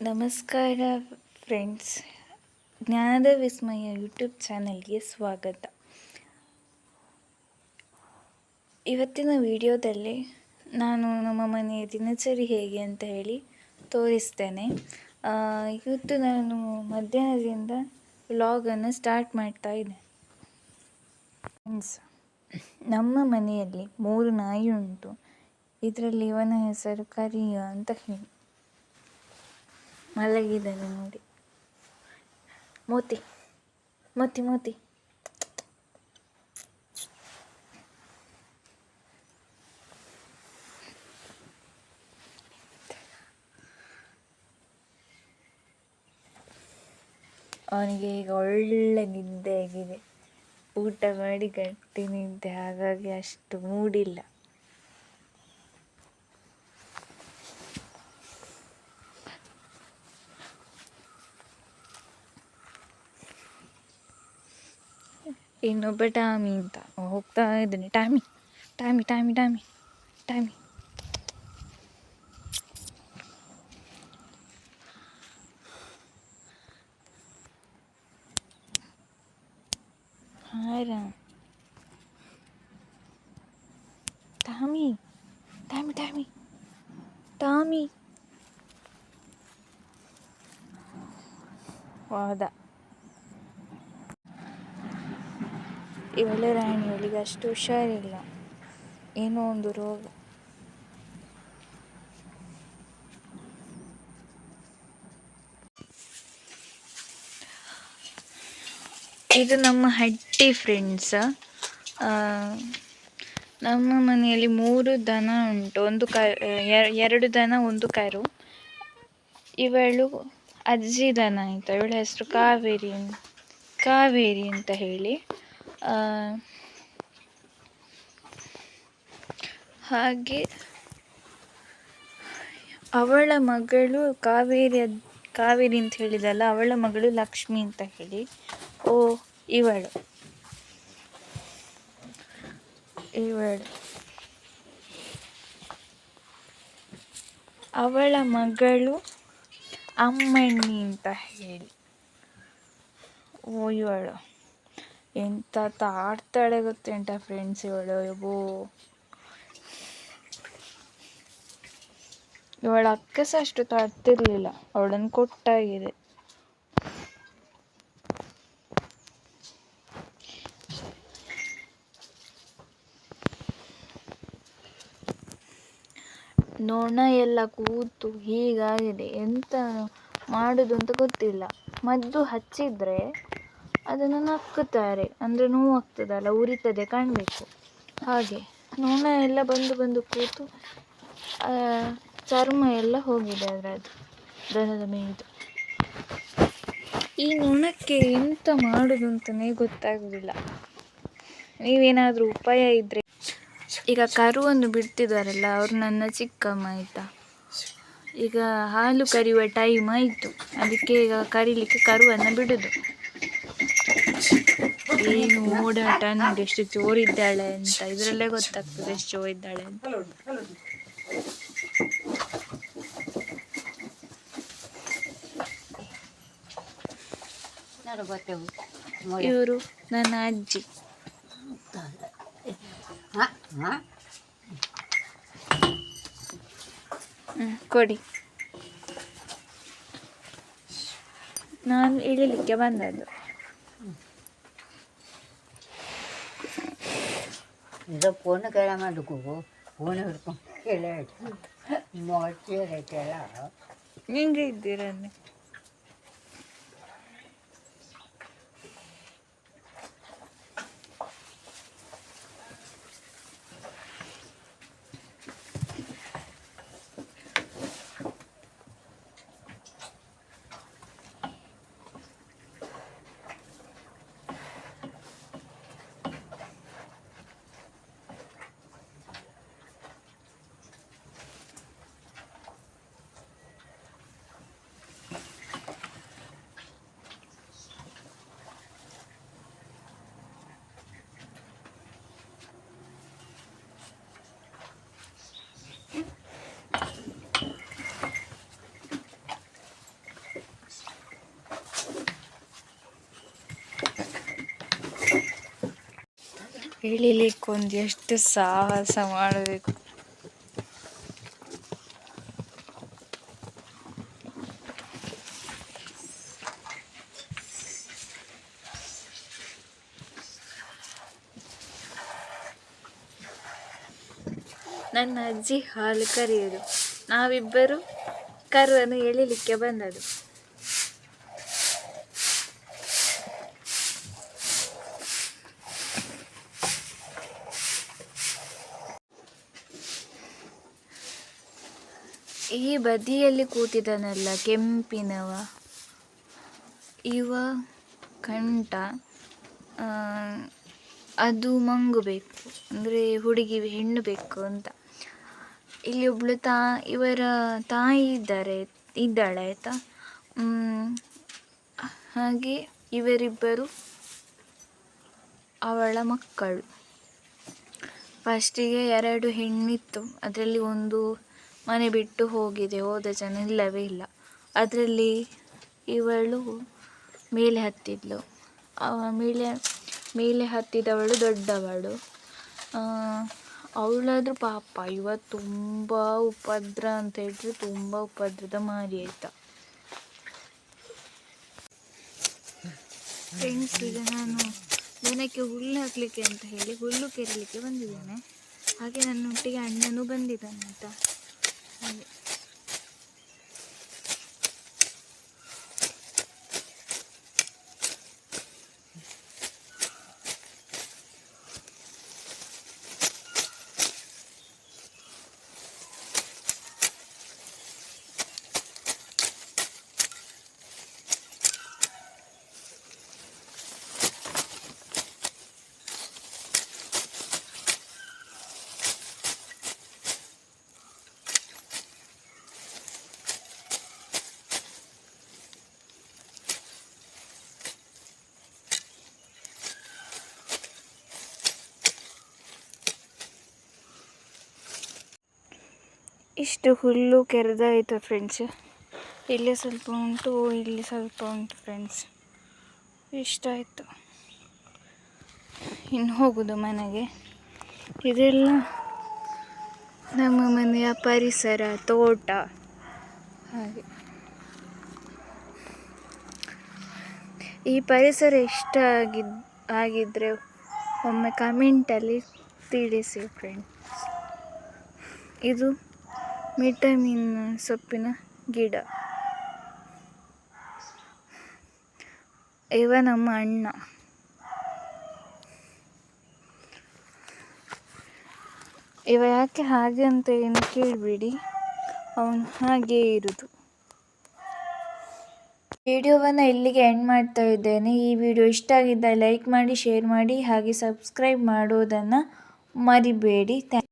ನಮಸ್ಕಾರ ಫ್ರೆಂಡ್ಸ್, ಜ್ಞಾನದ ವಿಸ್ಮಯ ಯೂಟ್ಯೂಬ್ ಚಾನಲ್ಗೆ ಸ್ವಾಗತ. ಇವತ್ತಿನ ವಿಡಿಯೋದಲ್ಲಿ ನಾನು ನಮ್ಮ ಮನೆಯ ದಿನಚರಿ ಹೇಗೆ ಅಂತ ಹೇಳಿ ತೋರಿಸ್ತೇನೆ. ಇವತ್ತು ನಾನು ಮಧ್ಯಾಹ್ನದಿಂದ ವ್ಲಾಗನ್ನು ಸ್ಟಾರ್ಟ್ ಮಾಡ್ತಾ ಇದ್ದೇನೆ. ಫ್ರೆಂಡ್ಸ್, ನಮ್ಮ ಮನೆಯಲ್ಲಿ 3 ನಾಯಿ ಉಂಟು. ಇದರಲ್ಲಿ ಇವನ ಹೆಸರು ಕರಿಯ ಅಂತ ಹೇಳಿ ಮಲಗಿದ್ದಾನೆ ನೋಡಿ. ಮೋತಿ ಮೋತಿ ಮೋತಿ. ಅವನಿಗೆ ಈಗ ಒಳ್ಳೆ ನಿದ್ದೆ ಆಗಿದೆ. ಊಟ ಮಾಡಿ ಗಟ್ಟಿ ನಿದ್ದೆ, ಹಾಗಾಗಿ ಅಷ್ಟು ಮೂಡಿಲ್ಲ. ಇನ್ನೊಬ್ಬ ಟಾಮಿ ಅಂತ ಹೋಗ್ತಾ ಇದ್ದಾನೆ. Tommy Tommy Tommy Tommy Tommy. Tommy Tommy Tommy Tommy ಹೌದ. ಇವಳೆ ರಾಣಿ, ಇವಳಿಗೆ ಅಷ್ಟು ಹುಷಾರಿಲ್ಲ, ಏನೋ ಒಂದು ರೋಗ. ಇದು ನಮ್ಮ ಹಟ್ಟಿ ಫ್ರೆಂಡ್ಸ್. ನಮ್ಮ ಮನೆಯಲ್ಲಿ 3 ದನ ಉಂಟು. 2 ದನ, 1 ಕರು. ಇವಳು ಅಜ್ಜಿ ದನ ಆಯಿತಾ. ಇವಳ ಹೆಸರು ಕಾವೇರಿ ಅಂತ ಹೇಳಿ. ಹಾಗೆ ಅವಳ ಮಗಳು ಕಾವೇರಿ ಅಂತ ಹೇಳಿದಲ್ಲ, ಅವಳ ಮಗಳು ಲಕ್ಷ್ಮಿ ಅಂತ ಹೇಳಿ. ಇವಳು ಅವಳ ಮಗಳು ಅಮ್ಮಣ್ಣಿ ಅಂತ ಹೇಳಿ. ಇವಳು ಎಂತ ಆಡ್ತಾಳೆ ಗೊತ್ತುಂಟ ಫ್ರೆಂಡ್ಸ್. ಇವಳು ಇವಳ ಅಕ್ಕ ಸಹ ಅಷ್ಟು ತಾಡ್ತಿರ್ಲಿಲ್ಲ, ಅವಳನ್ನು ಕೊಟ್ಟಾಗಿದೆ. ನೊಣ ಎಲ್ಲ ಕೂತು ಹೀಗಾಗಿದೆ, ಎಂತ ಮಾಡುದು ಅಂತ ಗೊತ್ತಿಲ್ಲ. ಮದ್ದು ಹಚ್ಚಿದ್ರೆ ಅದನ್ನು ನಕ್ಕುತ್ತಾರೆ, ಅಂದರೆ ನೋವಾಗ್ತದಲ್ಲ, ಉರಿತದೆ ಕಾಣಬೇಕು. ಹಾಗೆ ನೊಣ ಎಲ್ಲ ಬಂದು ಕೂತು ಚರ್ಮ ಎಲ್ಲ ಹೋಗಿದೆ ಅದರದ್ದು, ದನದ ಮೇಯ್ದು. ಈ ನೊಣಕ್ಕೆ ಎಂತ ಮಾಡುದು ಅಂತಲೇ ಗೊತ್ತಾಗುದಿಲ್ಲ. ನೀವೇನಾದರೂ ಉಪಾಯ ಇದ್ರೆ. ಈಗ ಕರುವನ್ನು ಬಿಡ್ತಿದ್ದಾರಲ್ಲ, ಅವರು ನನ್ನ ಚಿಕ್ಕಮ್ಮ ಆಯಿತಾ. ಈಗ ಹಾಲು ಕರೆಯುವ ಟೈಮ್ ಆಯಿತು, ಅದಕ್ಕೆ ಈಗ ಕರೀಲಿಕ್ಕೆ ಕರುವನ್ನು ಬಿಡುದು. ಏನು ಓಡಾಟ ನೋಡಿ, ಎಷ್ಟು ಜೋರಿದ್ದಾಳೆ ಅಂತ. ಇದರಲ್ಲೇ ಗೊತ್ತಾಗ್ತದೆ ಎಷ್ಟು ಜೋರಿದ್ದಾಳೆ ಅಂತ. ಇವರು ನನ್ನ ಅಜ್ಜಿ. ಕೊಡಿ, ನಾನು ಇಳಿಲಿಕ್ಕೆ ಬಂದದ್ದು. ಇದು ಫೋನ್ ಕೆಳ ಮಾಡಬೇಕು, ಫೋನ್ ಹಿಡ್ಕೊಂಡು ಕೆಳ ಕೆಳ ಹಿಂಗೆ ಇದ್ದೀರನ್ನೇ. ಎಳಿಲಿಕ್ಕೊಂದು ಎಷ್ಟು ಸಾಹಸ ಮಾಡಬೇಕು. ನನ್ನ ಅಜ್ಜಿ ಹಾಲು ಕರೆಯೋದು, ನಾವಿಬ್ಬರು ಕರುವನ್ನು ಎಳಿಲಿಕ್ಕೆ ಬಂದದ್ದು. ಈ ಬದಿಯಲ್ಲಿ ಕೂತಿದ್ದಾನಲ್ಲ ಕೆಂಪಿನವ, ಇವ ಕಂಠ, ಅದು ಮಂಗು ಬೇಕು, ಅಂದರೆ ಹುಡುಗಿ ಹೆಣ್ಣು ಬೇಕು ಅಂತ. ಇಲ್ಲಿ ಒಬ್ಳು ಇವರ ತಾಯಿ ಇದ್ದಾಳೆ ಆಯಿತಾ. ಹಾಗೆ ಇವರಿಬ್ಬರು ಅವಳ ಮಕ್ಕಳು. ಫಸ್ಟಿಗೆ 2 ಹೆಣ್ಣಿತ್ತು, ಅದರಲ್ಲಿ ಒಂದು ಮನೆ ಬಿಟ್ಟು ಹೋದ ಜನ ಇಲ್ಲವೇ ಇಲ್ಲ. ಅದರಲ್ಲಿ ಇವಳು ಮೇಲೆ ಹತ್ತಿದ್ಲು. ಮೇಲೆ ಹತ್ತಿದವಳು ದೊಡ್ಡವಳು. ಅವಳಾದ್ರೂ ಪಾಪ, ಇವತ್ತು ತುಂಬ ಉಪದ್ರ ಅಂತ ಹೇಳಿದ್ರೆ ತುಂಬ ಉಪದ್ರದ ಮಾರಿ ಆಯಿತಾ. ಫ್ರೆಂಡ್ಸ್, ಈಗ ನಾನು ದನಕ್ಕೆ ಹುಲ್ಲು ಹಾಕಲಿಕ್ಕೆ ಅಂತ ಹೇಳಿ ಹುಲ್ಲು ಕೆರಲಿಕ್ಕೆ ಬಂದಿದ್ದೇನೆ. ಹಾಗೆ ನನ್ನೊಟ್ಟಿಗೆ ಅಣ್ಣನೂ ಬಂದಿದ್ದಾನೆ ಆಯಿತಾ. ಹಾಗೆ ಇಷ್ಟು ಹುಲ್ಲು ಕೆರೆದಾಯಿತು ಫ್ರೆಂಡ್ಸ್. ಇಲ್ಲಿ ಸ್ವಲ್ಪ ಉಂಟು, ಇಲ್ಲಿ ಸ್ವಲ್ಪ ಉಂಟು ಫ್ರೆಂಡ್ಸ್. ಇಷ್ಟಾಯಿತು, ಇನ್ನು ಹೋಗೋದು ಮನೆಗೆ. ಇದೆಲ್ಲ ನಮ್ಮ ಮನೆಯ ಪರಿಸರ, ತೋಟ. ಹಾಗೆ ಈ ಪರಿಸರ ಇಷ್ಟ ಆಗಿದ್ದರೆ ಒಮ್ಮೆ ಕಮೆಂಟಲ್ಲಿ ತಿಳಿಸಿ ಫ್ರೆಂಡ್ಸ್. ಇದು ವಿಟಮಿನ್ ಸೊಪ್ಪಿನ ಗಿಡ. ಇವ ನಮ್ಮ ಅಣ್ಣ. ಇವ ಯಾಕೆ ಹಾಗೆ ಅಂತ ಏನು ಕೇಳಬೇಡಿ, ಅವನು ಹಾಗೇ ಇರೋದು. ವಿಡಿಯೋವನ್ನು ಇಲ್ಲಿಗೆ ಎಂಡ್ ಮಾಡ್ತಾ ಇದ್ದೇನೆ. ಈ ವಿಡಿಯೋ ಇಷ್ಟ ಆಗಿದ್ದರೆ ಲೈಕ್ ಮಾಡಿ, ಶೇರ್ ಮಾಡಿ, ಹಾಗೆ ಸಬ್ಸ್ಕ್ರೈಬ್ ಮಾಡೋದನ್ನು ಮರಿಬೇಡಿ.